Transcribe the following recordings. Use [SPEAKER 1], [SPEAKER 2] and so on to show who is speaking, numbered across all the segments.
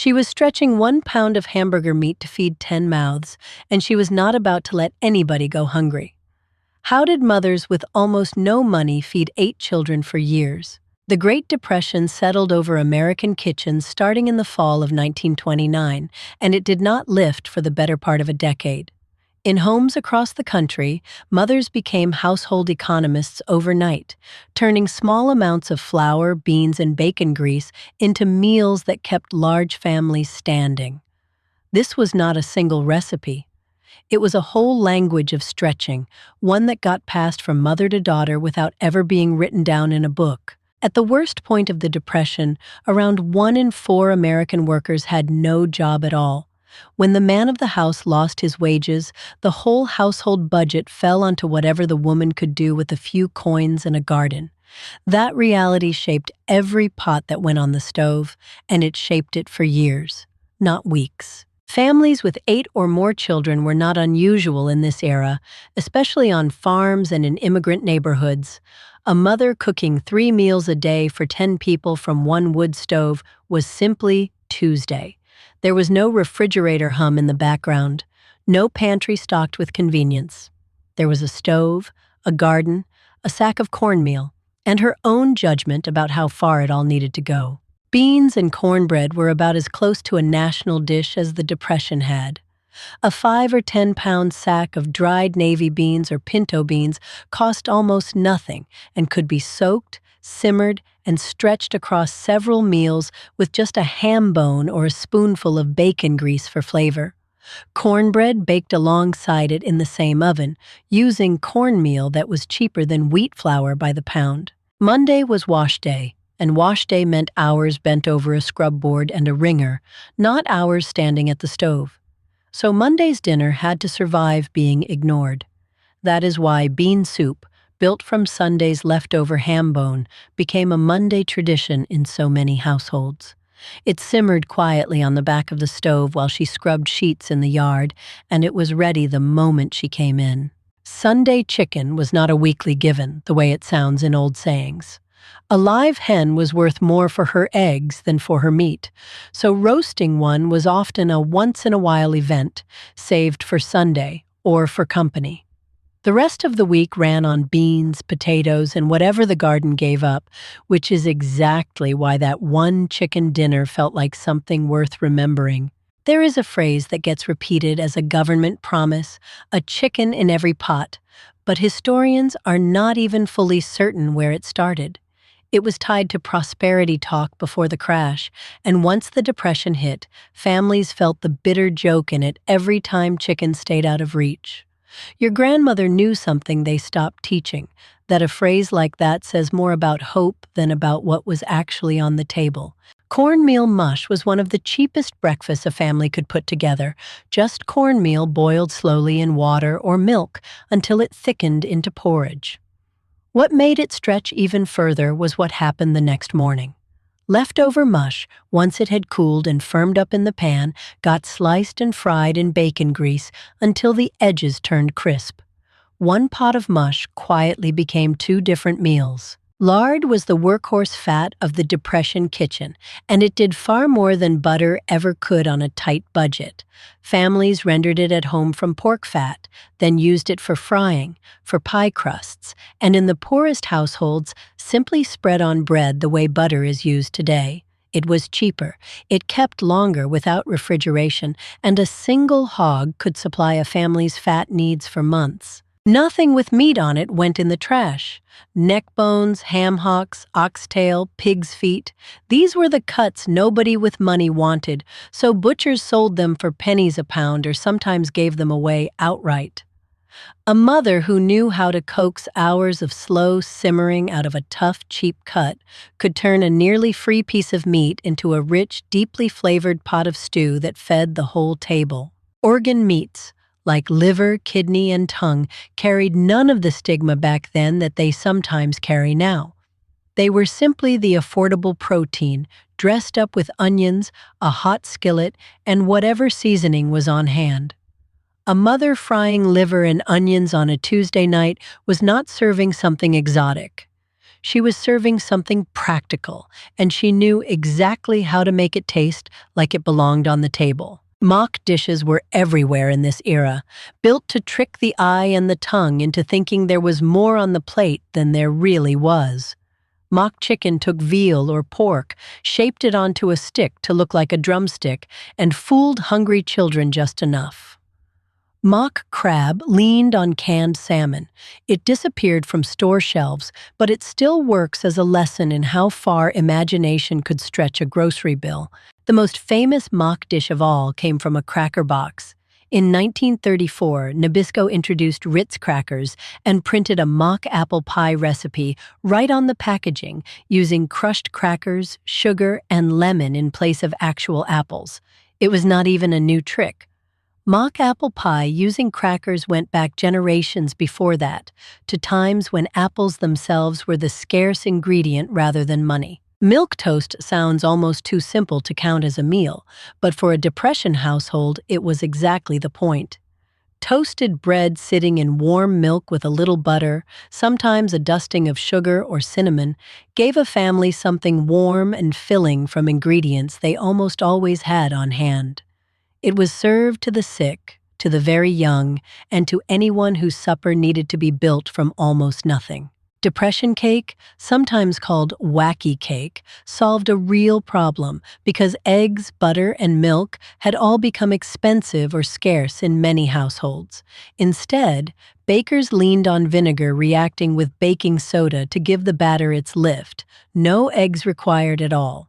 [SPEAKER 1] She was stretching 1 pound of hamburger meat to feed 10 mouths, and she was not about to let anybody go hungry. How did mothers with almost no money feed 8 children for years? The Great Depression settled over American kitchens starting in the fall of 1929, and it did not lift for the better part of a decade. In homes across the country, mothers became household economists overnight, turning small amounts of flour, beans, and bacon grease into meals that kept large families standing. This was not a single recipe. It was a whole language of stretching, one that got passed from mother to daughter without ever being written down in a book. At the worst point of the Depression, around 1 in 4 American workers had no job at all. When the man of the house lost his wages, the whole household budget fell onto whatever the woman could do with a few coins and a garden. That reality shaped every pot that went on the stove, and it shaped it for years, not weeks. Families with 8 or more children were not unusual in this era, especially on farms and in immigrant neighborhoods. A mother cooking 3 meals a day for 10 people from one wood stove was simply Tuesday. There was no refrigerator hum in the background, no pantry stocked with convenience. There was a stove, a garden, a sack of cornmeal, and her own judgment about how far it all needed to go. Beans and cornbread were about as close to a national dish as the Depression had. A 5 or 10 pound sack of dried navy beans or pinto beans cost almost nothing and could be soaked, simmered, and stretched across several meals with just a ham bone or a spoonful of bacon grease for flavor. Cornbread baked alongside it in the same oven, using cornmeal that was cheaper than wheat flour by the pound. Monday was wash day, and wash day meant hours bent over a scrub board and a wringer, not hours standing at the stove. So Monday's dinner had to survive being ignored. That is why bean soup, built from Sunday's leftover ham bone, became a Monday tradition in so many households. It simmered quietly on the back of the stove while she scrubbed sheets in the yard, and it was ready the moment she came in. Sunday chicken was not a weekly given, the way it sounds in old sayings. A live hen was worth more for her eggs than for her meat, so roasting one was often a once-in-a-while event, saved for Sunday or for company. The rest of the week ran on beans, potatoes, and whatever the garden gave up, which is exactly why that one chicken dinner felt like something worth remembering. There is a phrase that gets repeated as a government promise, a chicken in every pot, but historians are not even fully certain where it started. It was tied to prosperity talk before the crash, and once the Depression hit, families felt the bitter joke in it every time chicken stayed out of reach. Your grandmother knew something they stopped teaching, that a phrase like that says more about hope than about what was actually on the table. Cornmeal mush was one of the cheapest breakfasts a family could put together, just cornmeal boiled slowly in water or milk until it thickened into porridge. What made it stretch even further was what happened the next morning. Leftover mush, once it had cooled and firmed up in the pan, got sliced and fried in bacon grease until the edges turned crisp. One pot of mush quietly became 2 different meals. Lard was the workhorse fat of the Depression kitchen, and it did far more than butter ever could on a tight budget. Families rendered it at home from pork fat, then used it for frying, for pie crusts, and in the poorest households, simply spread on bread the way butter is used today. It was cheaper, it kept longer without refrigeration, and a single hog could supply a family's fat needs for months. Nothing with meat on it went in the trash. Neck bones, ham hocks, oxtail, pig's feet. These were the cuts nobody with money wanted, so butchers sold them for pennies a pound or sometimes gave them away outright. A mother who knew how to coax hours of slow simmering out of a tough, cheap cut could turn a nearly free piece of meat into a rich, deeply flavored pot of stew that fed the whole table. Organ meats, like liver, kidney, and tongue, carried none of the stigma back then that they sometimes carry now. They were simply the affordable protein, dressed up with onions, a hot skillet, and whatever seasoning was on hand. A mother frying liver and onions on a Tuesday night was not serving something exotic. She was serving something practical, and she knew exactly how to make it taste like it belonged on the table. Mock dishes were everywhere in this era, built to trick the eye and the tongue into thinking there was more on the plate than there really was. Mock chicken took veal or pork, shaped it onto a stick to look like a drumstick, and fooled hungry children just enough. Mock crab leaned on canned salmon. It disappeared from store shelves, but it still works as a lesson in how far imagination could stretch a grocery bill. The most famous mock dish of all came from a cracker box. In 1934, Nabisco introduced Ritz crackers and printed a mock apple pie recipe right on the packaging, using crushed crackers, sugar, and lemon in place of actual apples. It was not even a new trick. Mock apple pie using crackers went back generations before that, to times when apples themselves were the scarce ingredient rather than money. Milk toast sounds almost too simple to count as a meal, but for a Depression household, it was exactly the point. Toasted bread sitting in warm milk with a little butter, sometimes a dusting of sugar or cinnamon, gave a family something warm and filling from ingredients they almost always had on hand. It was served to the sick, to the very young, and to anyone whose supper needed to be built from almost nothing. Depression cake, sometimes called wacky cake, solved a real problem because eggs, butter, and milk had all become expensive or scarce in many households. Instead, bakers leaned on vinegar reacting with baking soda to give the batter its lift. No eggs required at all.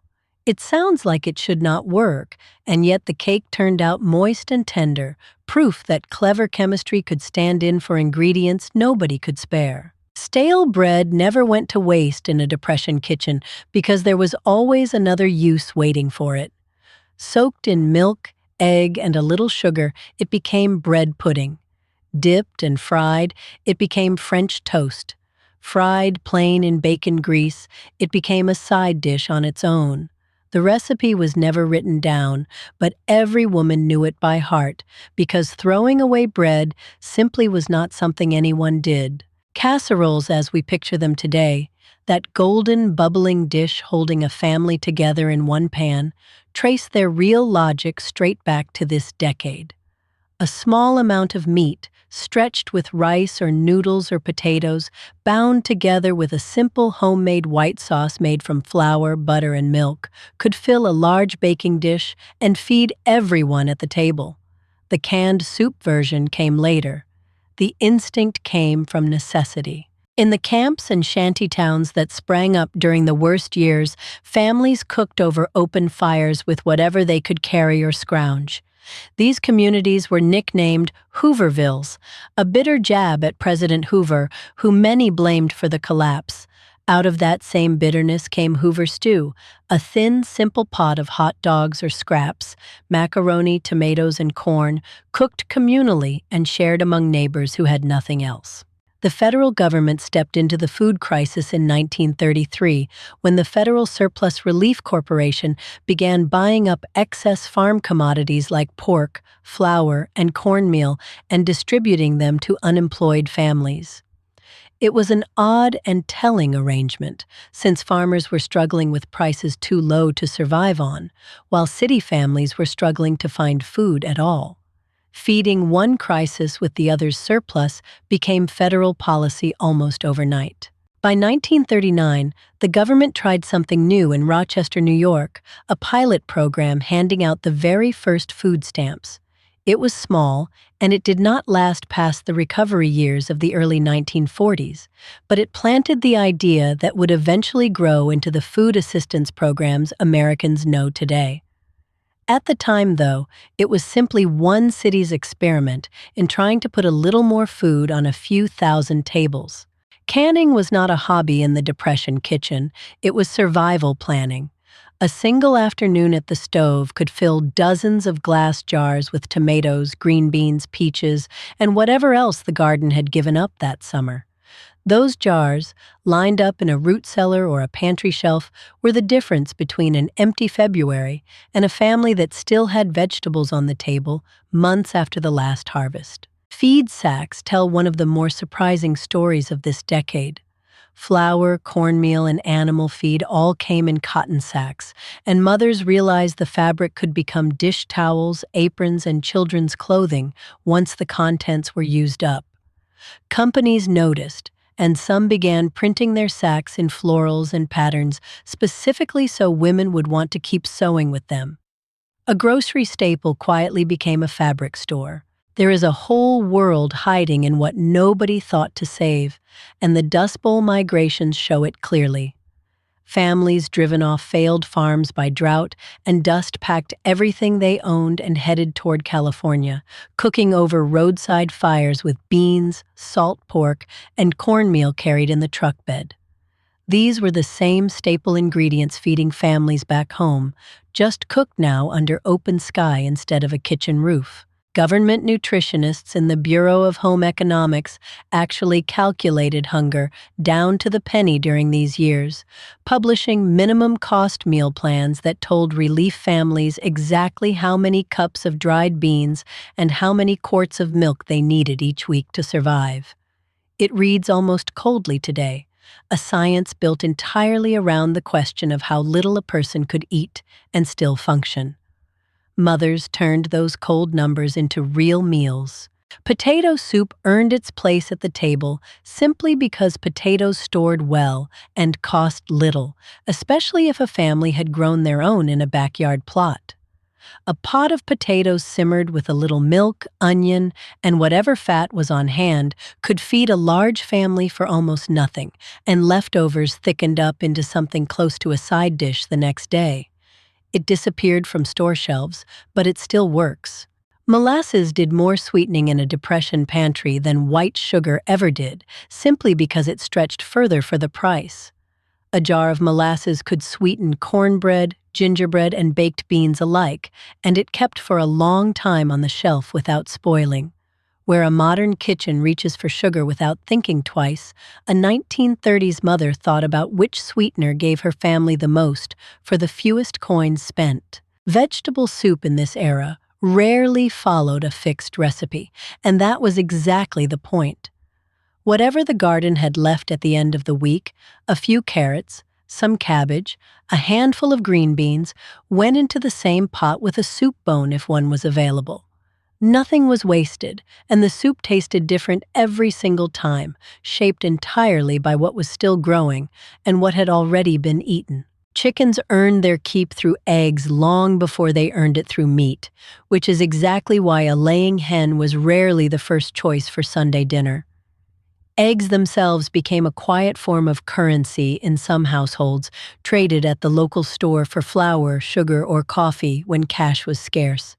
[SPEAKER 1] It sounds like it should not work, and yet the cake turned out moist and tender, proof that clever chemistry could stand in for ingredients nobody could spare. Stale bread never went to waste in a Depression kitchen because there was always another use waiting for it. Soaked in milk, egg, and a little sugar, it became bread pudding. Dipped and fried, it became French toast. Fried plain in bacon grease, it became a side dish on its own. The recipe was never written down, but every woman knew it by heart, because throwing away bread simply was not something anyone did. Casseroles as we picture them today, that golden, bubbling dish holding a family together in one pan, trace their real logic straight back to this decade. A small amount of meat, stretched with rice or noodles or potatoes, bound together with a simple homemade white sauce made from flour, butter, and milk, could fill a large baking dish and feed everyone at the table. The canned soup version came later. The instinct came from necessity. In the camps and shanty towns that sprang up during the worst years, families cooked over open fires with whatever they could carry or scrounge. These communities were nicknamed Hoovervilles, a bitter jab at President Hoover, who many blamed for the collapse. Out of that same bitterness came Hoover stew, a thin, simple pot of hot dogs or scraps, macaroni, tomatoes, and corn, cooked communally and shared among neighbors who had nothing else. The federal government stepped into the food crisis in 1933 when the Federal Surplus Relief Corporation began buying up excess farm commodities like pork, flour, and cornmeal and distributing them to unemployed families. It was an odd and telling arrangement, since farmers were struggling with prices too low to survive on, while city families were struggling to find food at all. Feeding one crisis with the other's surplus became federal policy almost overnight. By 1939, the government tried something new in Rochester, New York, a pilot program handing out the very first food stamps. It was small, and it did not last past the recovery years of the early 1940s, but it planted the idea that would eventually grow into the food assistance programs Americans know today. At the time, though, it was simply one city's experiment in trying to put a little more food on a few thousand tables. Canning was not a hobby in the Depression kitchen, it was survival planning. A single afternoon at the stove could fill dozens of glass jars with tomatoes, green beans, peaches, and whatever else the garden had given up that summer. Those jars, lined up in a root cellar or a pantry shelf, were the difference between an empty February and a family that still had vegetables on the table months after the last harvest. Feed sacks tell one of the more surprising stories of this decade. Flour, cornmeal, and animal feed all came in cotton sacks, and mothers realized the fabric could become dish towels, aprons, and children's clothing once the contents were used up. Companies noticed, and some began printing their sacks in florals and patterns specifically so women would want to keep sewing with them. A grocery staple quietly became a fabric store. There is a whole world hiding in what nobody thought to save, and the Dust Bowl migrations show it clearly. Families driven off failed farms by drought and dust packed everything they owned and headed toward California, cooking over roadside fires with beans, salt pork, and cornmeal carried in the truck bed. These were the same staple ingredients feeding families back home, just cooked now under open sky instead of a kitchen roof. Government nutritionists in the Bureau of Home Economics actually calculated hunger down to the penny during these years, publishing minimum-cost meal plans that told relief families exactly how many cups of dried beans and how many quarts of milk they needed each week to survive. It reads almost coldly today, a science built entirely around the question of how little a person could eat and still function. Mothers turned those cold numbers into real meals. Potato soup earned its place at the table simply because potatoes stored well and cost little, especially if a family had grown their own in a backyard plot. A pot of potatoes simmered with a little milk, onion, and whatever fat was on hand could feed a large family for almost nothing, and leftovers thickened up into something close to a side dish the next day. It disappeared from store shelves, but it still works. Molasses did more sweetening in a Depression pantry than white sugar ever did, simply because it stretched further for the price. A jar of molasses could sweeten cornbread, gingerbread, and baked beans alike, and it kept for a long time on the shelf without spoiling. Where a modern kitchen reaches for sugar without thinking twice, a 1930s mother thought about which sweetener gave her family the most for the fewest coins spent. Vegetable soup in this era rarely followed a fixed recipe, and that was exactly the point. Whatever the garden had left at the end of the week, a few carrots, some cabbage, a handful of green beans, went into the same pot with a soup bone if one was available. Nothing was wasted, and the soup tasted different every single time, shaped entirely by what was still growing and what had already been eaten. Chickens earned their keep through eggs long before they earned it through meat, which is exactly why a laying hen was rarely the first choice for Sunday dinner. Eggs themselves became a quiet form of currency in some households, traded at the local store for flour, sugar, or coffee when cash was scarce.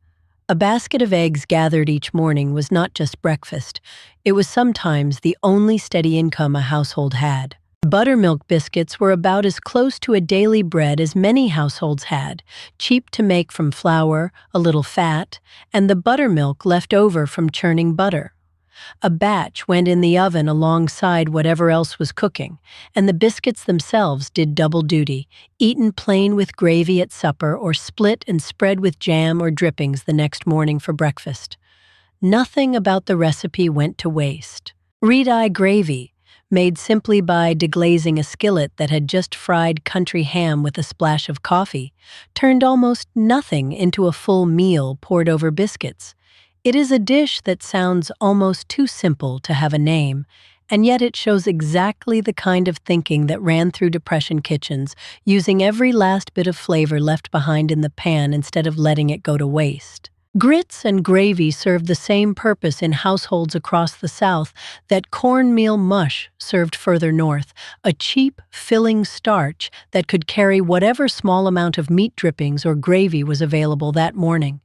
[SPEAKER 1] A basket of eggs gathered each morning was not just breakfast. It was sometimes the only steady income a household had. Buttermilk biscuits were about as close to a daily bread as many households had, cheap to make from flour, a little fat, and the buttermilk left over from churning butter. A batch went in the oven alongside whatever else was cooking, and the biscuits themselves did double duty, eaten plain with gravy at supper or split and spread with jam or drippings the next morning for breakfast. Nothing about the recipe went to waste. Red-eye gravy, made simply by deglazing a skillet that had just fried country ham with a splash of coffee, turned almost nothing into a full meal poured over biscuits. It is a dish that sounds almost too simple to have a name, and yet it shows exactly the kind of thinking that ran through Depression kitchens, using every last bit of flavor left behind in the pan instead of letting it go to waste. Grits and gravy served the same purpose in households across the South that cornmeal mush served further north, a cheap, filling starch that could carry whatever small amount of meat drippings or gravy was available that morning.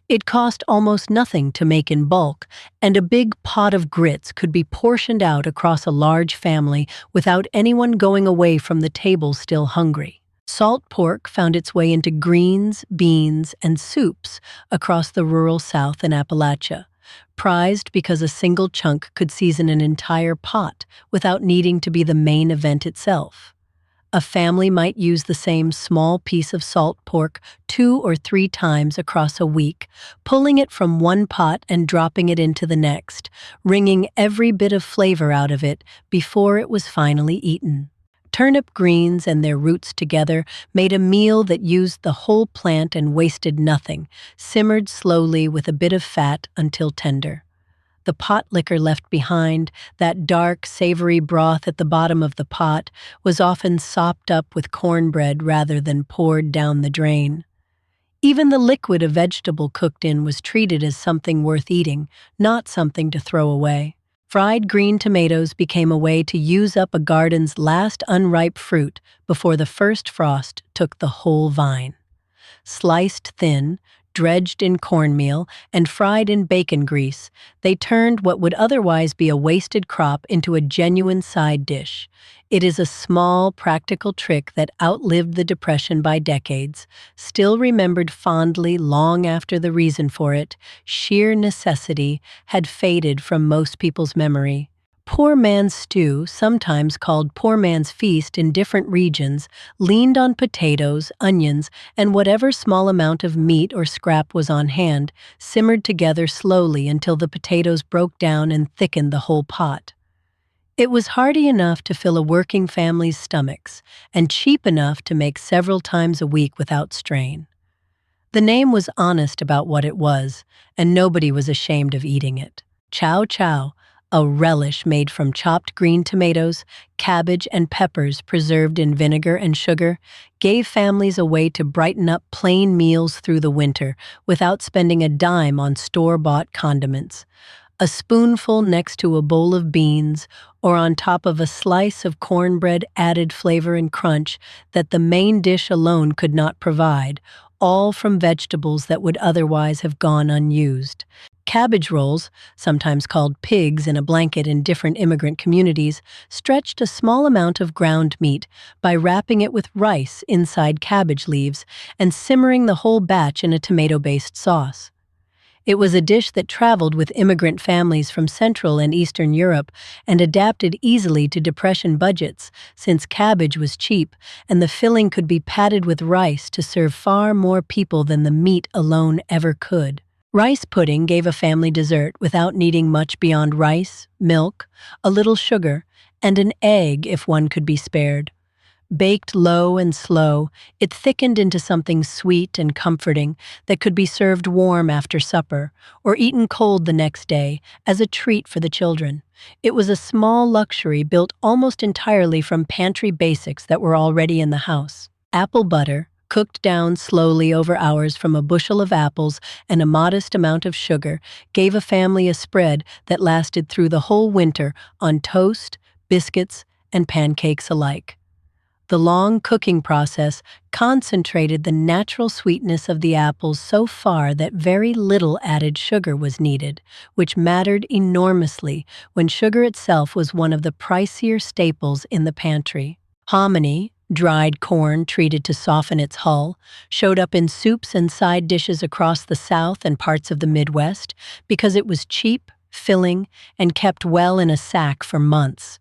[SPEAKER 1] It cost almost nothing to make in bulk, and a big pot of grits could be portioned out across a large family without anyone going away from the table still hungry. Salt pork found its way into greens, beans, and soups across the rural South and Appalachia, prized because a single chunk could season an entire pot without needing to be the main event itself. A family might use the same small piece of salt pork 2 or 3 times across a week, pulling it from one pot and dropping it into the next, wringing every bit of flavor out of it before it was finally eaten. Turnip greens and their roots together made a meal that used the whole plant and wasted nothing, simmered slowly with a bit of fat until tender. The pot liquor left behind, that dark, savory broth at the bottom of the pot, was often sopped up with cornbread rather than poured down the drain. Even the liquid a vegetable cooked in was treated as something worth eating, not something to throw away. Fried green tomatoes became a way to use up a garden's last unripe fruit before the first frost took the whole vine. Sliced thin, dredged in cornmeal, and fried in bacon grease, they turned what would otherwise be a wasted crop into a genuine side dish. It is a small, practical trick that outlived the Depression by decades, still remembered fondly long after the reason for it, sheer necessity, had faded from most people's memory. Poor man's stew, sometimes called poor man's feast in different regions, leaned on potatoes, onions, and whatever small amount of meat or scrap was on hand, simmered together slowly until the potatoes broke down and thickened the whole pot. It was hearty enough to fill a working family's stomachs, and cheap enough to make several times a week without strain. The name was honest about what it was, and nobody was ashamed of eating it. Chow Chow, a relish made from chopped green tomatoes, cabbage, and peppers preserved in vinegar and sugar, gave families a way to brighten up plain meals through the winter without spending a dime on store-bought condiments. A spoonful next to a bowl of beans or on top of a slice of cornbread added flavor and crunch that the main dish alone could not provide, all from vegetables that would otherwise have gone unused. Cabbage rolls, sometimes called pigs in a blanket in different immigrant communities, stretched a small amount of ground meat by wrapping it with rice inside cabbage leaves and simmering the whole batch in a tomato-based sauce. It was a dish that traveled with immigrant families from Central and Eastern Europe and adapted easily to Depression budgets, since cabbage was cheap and the filling could be padded with rice to serve far more people than the meat alone ever could. Rice pudding gave a family dessert without needing much beyond rice, milk, a little sugar, and an egg if one could be spared. Baked low and slow, it thickened into something sweet and comforting that could be served warm after supper or eaten cold the next day as a treat for the children. It was a small luxury built almost entirely from pantry basics that were already in the house. Apple butter, cooked down slowly over hours from a bushel of apples and a modest amount of sugar, gave a family a spread that lasted through the whole winter on toast, biscuits, and pancakes alike. The long cooking process concentrated the natural sweetness of the apples so far that very little added sugar was needed, which mattered enormously when sugar itself was one of the pricier staples in the pantry. Hominy, dried corn treated to soften its hull, showed up in soups and side dishes across the South and parts of the Midwest because it was cheap, filling, and kept well in a sack for months.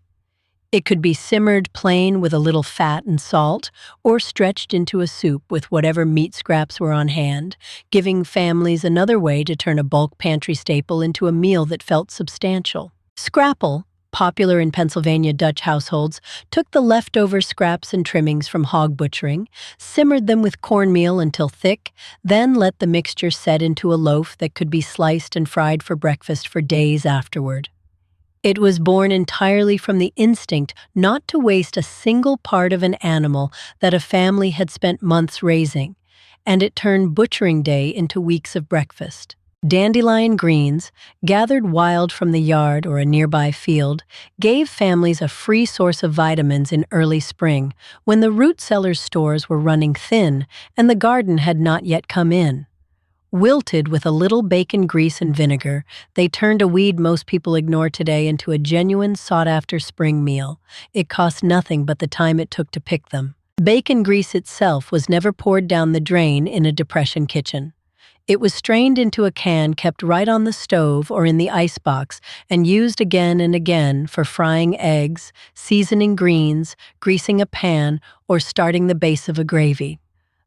[SPEAKER 1] It could be simmered plain with a little fat and salt, or stretched into a soup with whatever meat scraps were on hand, giving families another way to turn a bulk pantry staple into a meal that felt substantial. Scrapple, popular in Pennsylvania Dutch households, took the leftover scraps and trimmings from hog butchering, simmered them with cornmeal until thick, then let the mixture set into a loaf that could be sliced and fried for breakfast for days afterward. It was born entirely from the instinct not to waste a single part of an animal that a family had spent months raising, and it turned butchering day into weeks of breakfast. Dandelion greens, gathered wild from the yard or a nearby field, gave families a free source of vitamins in early spring when the root cellar's stores were running thin and the garden had not yet come in. Wilted with a little bacon grease and vinegar, they turned a weed most people ignore today into a genuine sought-after spring meal. It cost nothing but the time it took to pick them. Bacon grease itself was never poured down the drain in a Depression kitchen. It was strained into a can kept right on the stove or in the icebox and used again and again for frying eggs, seasoning greens, greasing a pan, or starting the base of a gravy.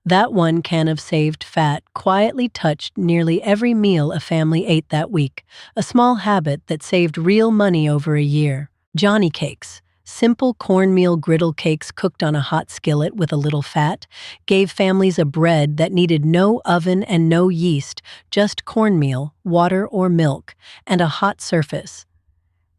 [SPEAKER 1] That one can of saved fat quietly touched nearly every meal a family ate that week, a small habit that saved real money over a year. Johnny cakes, simple cornmeal griddle cakes cooked on a hot skillet with a little fat, gave families a bread that needed no oven and no yeast, just cornmeal, water or milk, and a hot surface.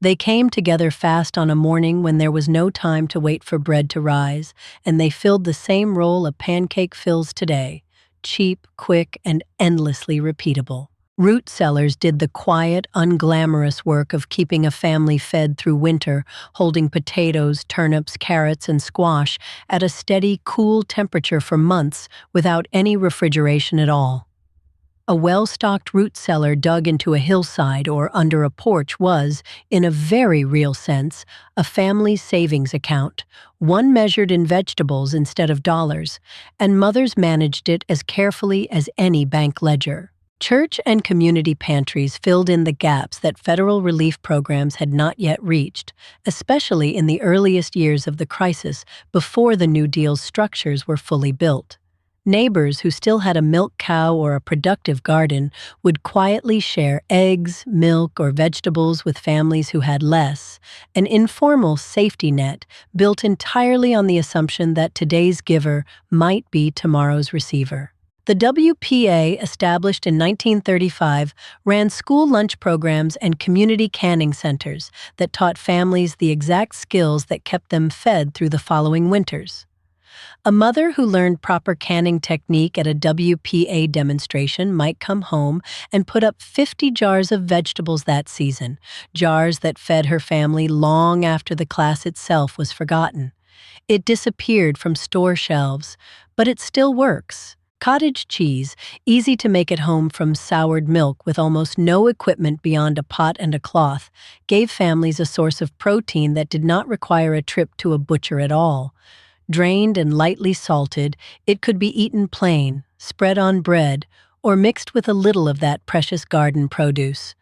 [SPEAKER 1] They came together fast on a morning when there was no time to wait for bread to rise, and they filled the same role a pancake fills today: cheap, quick, and endlessly repeatable. Root cellars did the quiet, unglamorous work of keeping a family fed through winter, holding potatoes, turnips, carrots, and squash at a steady, cool temperature for months without any refrigeration at all. A well-stocked root cellar dug into a hillside or under a porch was, in a very real sense, a family's savings account, one measured in vegetables instead of dollars, and mothers managed it as carefully as any bank ledger. Church and community pantries filled in the gaps that federal relief programs had not yet reached, especially in the earliest years of the crisis before the New Deal's structures were fully built. Neighbors who still had a milk cow or a productive garden would quietly share eggs, milk, or vegetables with families who had less, an informal safety net built entirely on the assumption that today's giver might be tomorrow's receiver. The WPA, established in 1935, ran school lunch programs and community canning centers that taught families the exact skills that kept them fed through the following winters. A mother who learned proper canning technique at a WPA demonstration might come home and put up 50 jars of vegetables that season, jars that fed her family long after the class itself was forgotten. It disappeared from store shelves, but it still works. Cottage cheese, easy to make at home from soured milk with almost no equipment beyond a pot and a cloth, gave families a source of protein that did not require a trip to a butcher at all. Drained and lightly salted, it could be eaten plain, spread on bread, or mixed with a little of that precious garden produce.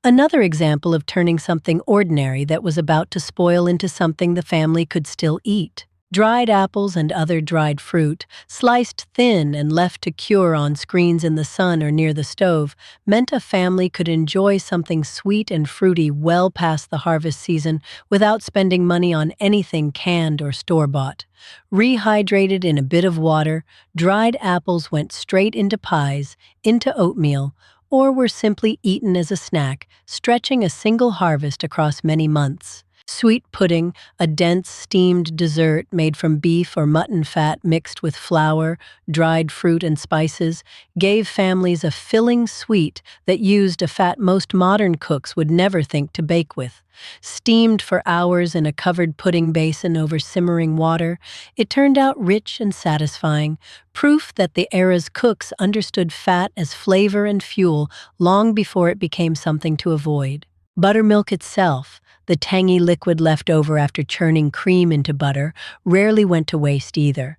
[SPEAKER 1] Another example of turning something ordinary that was about to spoil into something the family could still eat. Dried apples and other dried fruit, sliced thin and left to cure on screens in the sun or near the stove, meant a family could enjoy something sweet and fruity well past the harvest season without spending money on anything canned or store-bought. Rehydrated in a bit of water, dried apples went straight into pies, into oatmeal, or were simply eaten as a snack, stretching a single harvest across many months. Sweet pudding, a dense steamed dessert made from beef or mutton fat mixed with flour, dried fruit, and spices, gave families a filling sweet that used a fat most modern cooks would never think to bake with. Steamed for hours in a covered pudding basin over simmering water, it turned out rich and satisfying, proof that the era's cooks understood fat as flavor and fuel long before it became something to avoid. Buttermilk itself, the tangy liquid left over after churning cream into butter, rarely went to waste either.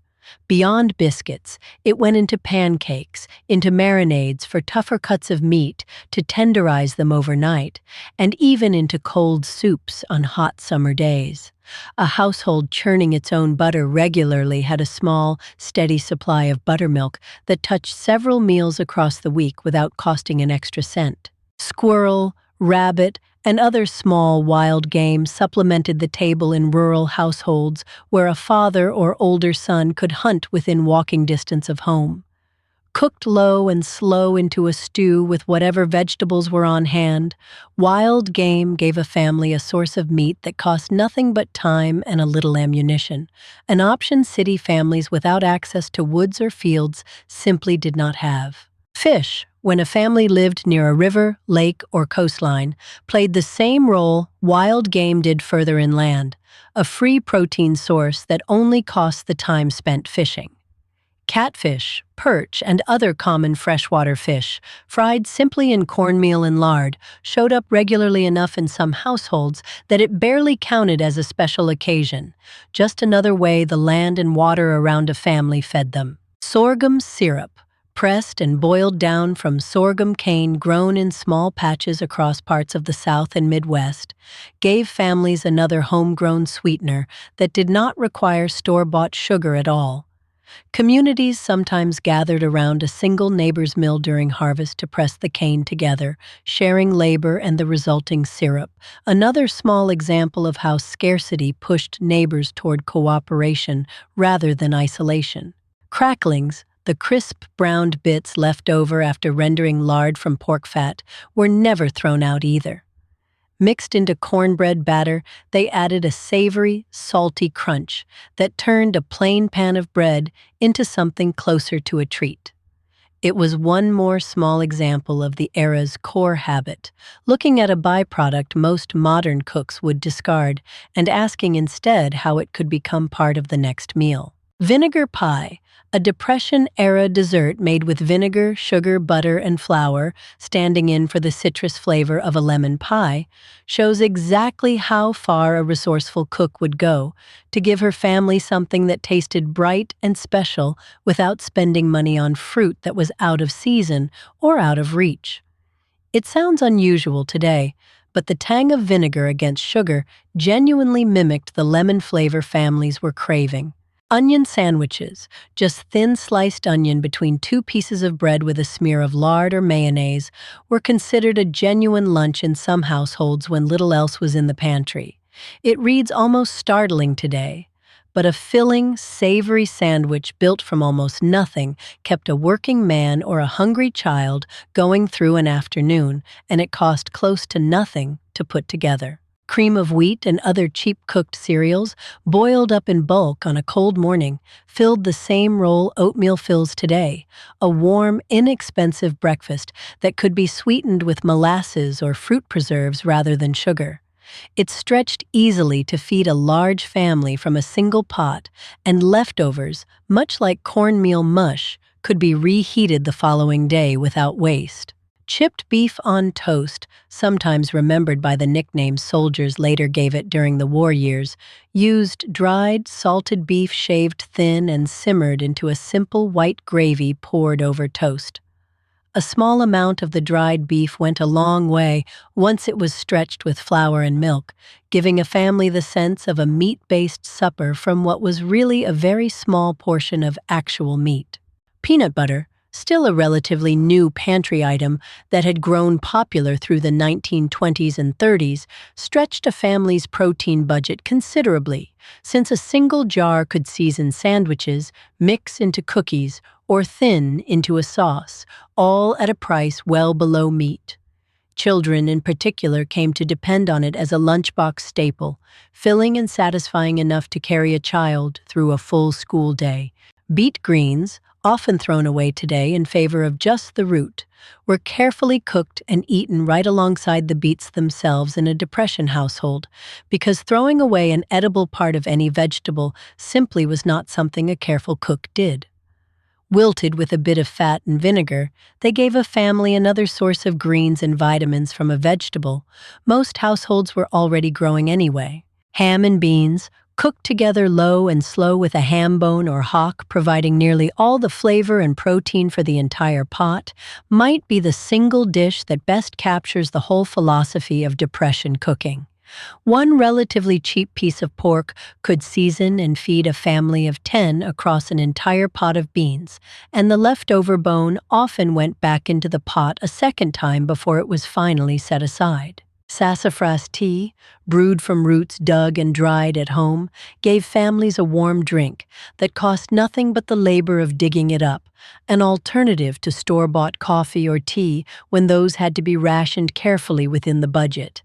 [SPEAKER 1] Beyond biscuits, it went into pancakes, into marinades for tougher cuts of meat to tenderize them overnight, and even into cold soups on hot summer days. A household churning its own butter regularly had a small, steady supply of buttermilk that touched several meals across the week without costing an extra cent. Squirrel, rabbit, and other small wild game supplemented the table in rural households where a father or older son could hunt within walking distance of home. Cooked low and slow into a stew with whatever vegetables were on hand, wild game gave a family a source of meat that cost nothing but time and a little ammunition, an option city families without access to woods or fields simply did not have. Fish, when a family lived near a river, lake, or coastline, played the same role wild game did further inland, a free protein source that only cost the time spent fishing. Catfish, perch, and other common freshwater fish, fried simply in cornmeal and lard, showed up regularly enough in some households that it barely counted as a special occasion, just another way the land and water around a family fed them. Sorghum syrup, pressed and boiled down from sorghum cane grown in small patches across parts of the South and Midwest, gave families another homegrown sweetener that did not require store-bought sugar at all. Communities sometimes gathered around a single neighbor's mill during harvest to press the cane together, sharing labor and the resulting syrup, another small example of how scarcity pushed neighbors toward cooperation rather than isolation. Cracklings, the crisp browned bits left over after rendering lard from pork fat, were never thrown out either. Mixed into cornbread batter, they added a savory, salty crunch that turned a plain pan of bread into something closer to a treat. It was one more small example of the era's core habit, looking at a byproduct most modern cooks would discard and asking instead how it could become part of the next meal. Vinegar pie, a Depression-era dessert made with vinegar, sugar, butter, and flour, standing in for the citrus flavor of a lemon pie, shows exactly how far a resourceful cook would go to give her family something that tasted bright and special without spending money on fruit that was out of season or out of reach. It sounds unusual today, but the tang of vinegar against sugar genuinely mimicked the lemon flavor families were craving. Onion sandwiches, just thin sliced onion between two pieces of bread with a smear of lard or mayonnaise, were considered a genuine lunch in some households when little else was in the pantry. It reads almost startling today, but a filling, savory sandwich built from almost nothing kept a working man or a hungry child going through an afternoon, and it cost close to nothing to put together. Cream of wheat and other cheap-cooked cereals, boiled up in bulk on a cold morning, filled the same role oatmeal fills today, a warm, inexpensive breakfast that could be sweetened with molasses or fruit preserves rather than sugar. It stretched easily to feed a large family from a single pot, and leftovers, much like cornmeal mush, could be reheated the following day without waste. Chipped beef on toast, sometimes remembered by the nickname soldiers later gave it during the war years, used dried, salted beef shaved thin and simmered into a simple white gravy poured over toast. A small amount of the dried beef went a long way once it was stretched with flour and milk, giving a family the sense of a meat-based supper from what was really a very small portion of actual meat. Peanut butter, still a relatively new pantry item that had grown popular through the 1920s and 30s, stretched a family's protein budget considerably, since a single jar could season sandwiches, mix into cookies, or thin into a sauce, all at a price well below meat. Children in particular came to depend on it as a lunchbox staple, filling and satisfying enough to carry a child through a full school day. Beet greens, often thrown away today in favor of just the root, were carefully cooked and eaten right alongside the beets themselves in a Depression household, because throwing away an edible part of any vegetable simply was not something a careful cook did. Wilted with a bit of fat and vinegar, they gave a family another source of greens and vitamins from a vegetable most households were already growing anyway. Ham and beans, cooked together low and slow with a ham bone or hock providing nearly all the flavor and protein for the entire pot, might be the single dish that best captures the whole philosophy of Depression cooking. One relatively cheap piece of pork could season and feed a family of 10 across an entire pot of beans, and the leftover bone often went back into the pot a second time before it was finally set aside. Sassafras tea, brewed from roots dug and dried at home, gave families a warm drink that cost nothing but the labor of digging it up, an alternative to store-bought coffee or tea when those had to be rationed carefully within the budget.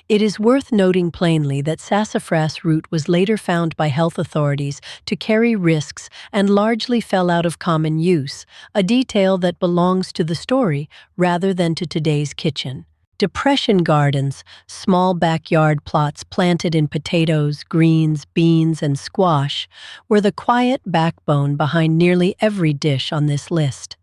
[SPEAKER 1] It is worth noting plainly that sassafras root was later found by health authorities to carry risks and largely fell out of common use, a detail that belongs to the story rather than to today's kitchen. Depression gardens, small backyard plots planted in potatoes, greens, beans, and squash, were the quiet backbone behind nearly every dish on this list.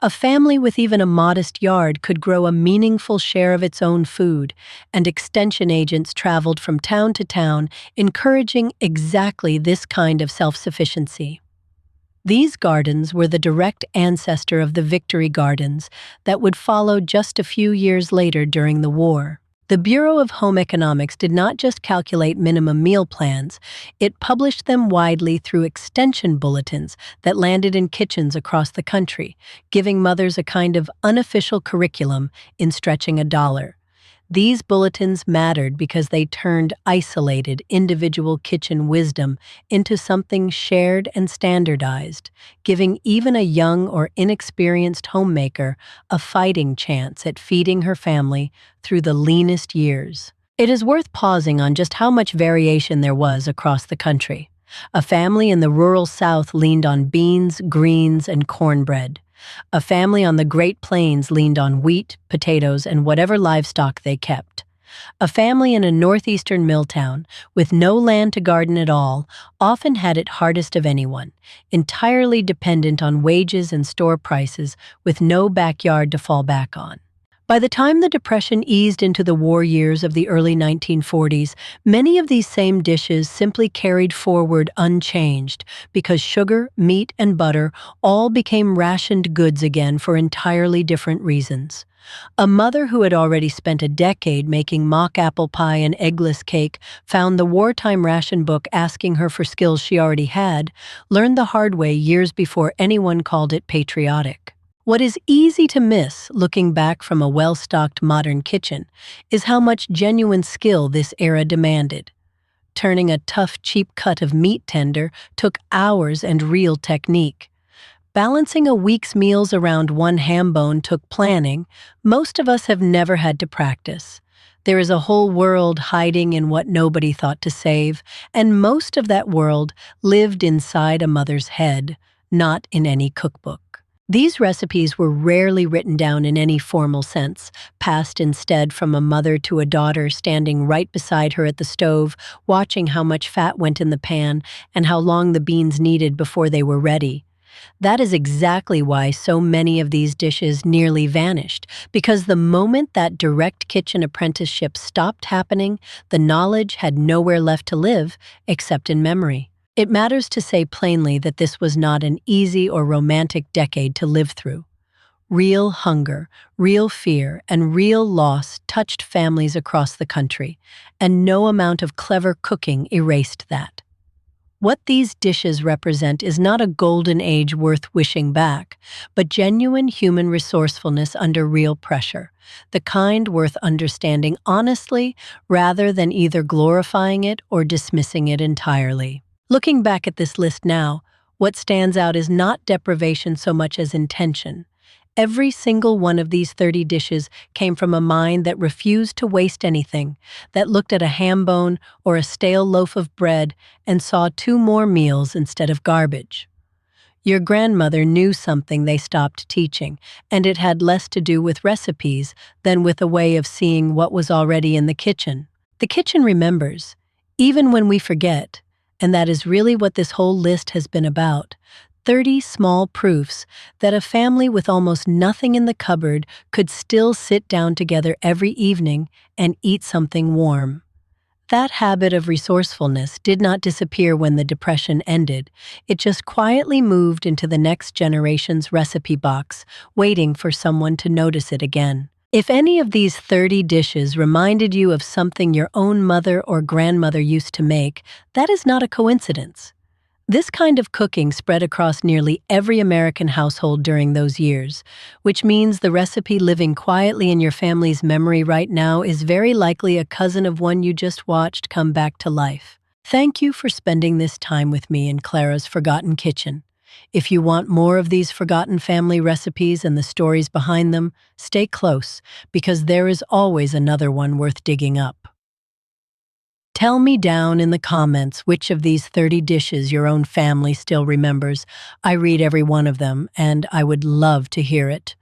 [SPEAKER 1] A family with even a modest yard could grow a meaningful share of its own food, and extension agents traveled from town to town, encouraging exactly this kind of self-sufficiency. These gardens were the direct ancestor of the Victory Gardens that would follow just a few years later during the war. The Bureau of Home Economics did not just calculate minimum meal plans, it published them widely through extension bulletins that landed in kitchens across the country, giving mothers a kind of unofficial curriculum in stretching a dollar. These bulletins mattered because they turned isolated, individual kitchen wisdom into something shared and standardized, giving even a young or inexperienced homemaker a fighting chance at feeding her family through the leanest years. It is worth pausing on just how much variation there was across the country. A family in the rural South leaned on beans, greens, and cornbread. A family on the Great Plains leaned on wheat, potatoes, and whatever livestock they kept. A family in a northeastern mill town, with no land to garden at all, often had it hardest of anyone, entirely dependent on wages and store prices, with no backyard to fall back on. By the time the Depression eased into the war years of the early 1940s, many of these same dishes simply carried forward unchanged because sugar, meat, and butter all became rationed goods again for entirely different reasons. A mother who had already spent a decade making mock apple pie and eggless cake found the wartime ration book asking her for skills she already had, learned the hard way years before anyone called it patriotic. What is easy to miss, looking back from a well-stocked modern kitchen, is how much genuine skill this era demanded. Turning a tough, cheap cut of meat tender took hours and real technique. Balancing a week's meals around one ham bone took planning. Most of us have never had to practice. There is a whole world hiding in what nobody thought to save, and most of that world lived inside a mother's head, not in any cookbook. These recipes were rarely written down in any formal sense, passed instead from a mother to a daughter standing right beside her at the stove, watching how much fat went in the pan and how long the beans needed before they were ready. That is exactly why so many of these dishes nearly vanished, because the moment that direct kitchen apprenticeship stopped happening, the knowledge had nowhere left to live except in memory. It matters to say plainly that this was not an easy or romantic decade to live through. Real hunger, real fear, and real loss touched families across the country, and no amount of clever cooking erased that. What these dishes represent is not a golden age worth wishing back, but genuine human resourcefulness under real pressure, the kind worth understanding honestly rather than either glorifying it or dismissing it entirely. Looking back at this list now, what stands out is not deprivation so much as intention. Every single one of these 30 dishes came from a mind that refused to waste anything, that looked at a ham bone or a stale loaf of bread and saw 2 more meals instead of garbage. Your grandmother knew something they stopped teaching, and it had less to do with recipes than with a way of seeing what was already in the kitchen. The kitchen remembers, even when we forget. And that is really what this whole list has been about. 30 small proofs that a family with almost nothing in the cupboard could still sit down together every evening and eat something warm. That habit of resourcefulness did not disappear when the Depression ended. It just quietly moved into the next generation's recipe box, waiting for someone to notice it again. If any of these 30 dishes reminded you of something your own mother or grandmother used to make, that is not a coincidence. This kind of cooking spread across nearly every American household during those years, which means the recipe living quietly in your family's memory right now is very likely a cousin of one you just watched come back to life. Thank you for spending this time with me in Clara's Forgotten Kitchen. If you want more of these forgotten family recipes and the stories behind them, stay close, because there is always another one worth digging up. Tell me down in the comments which of these 30 dishes your own family still remembers. I read every one of them, and I would love to hear it.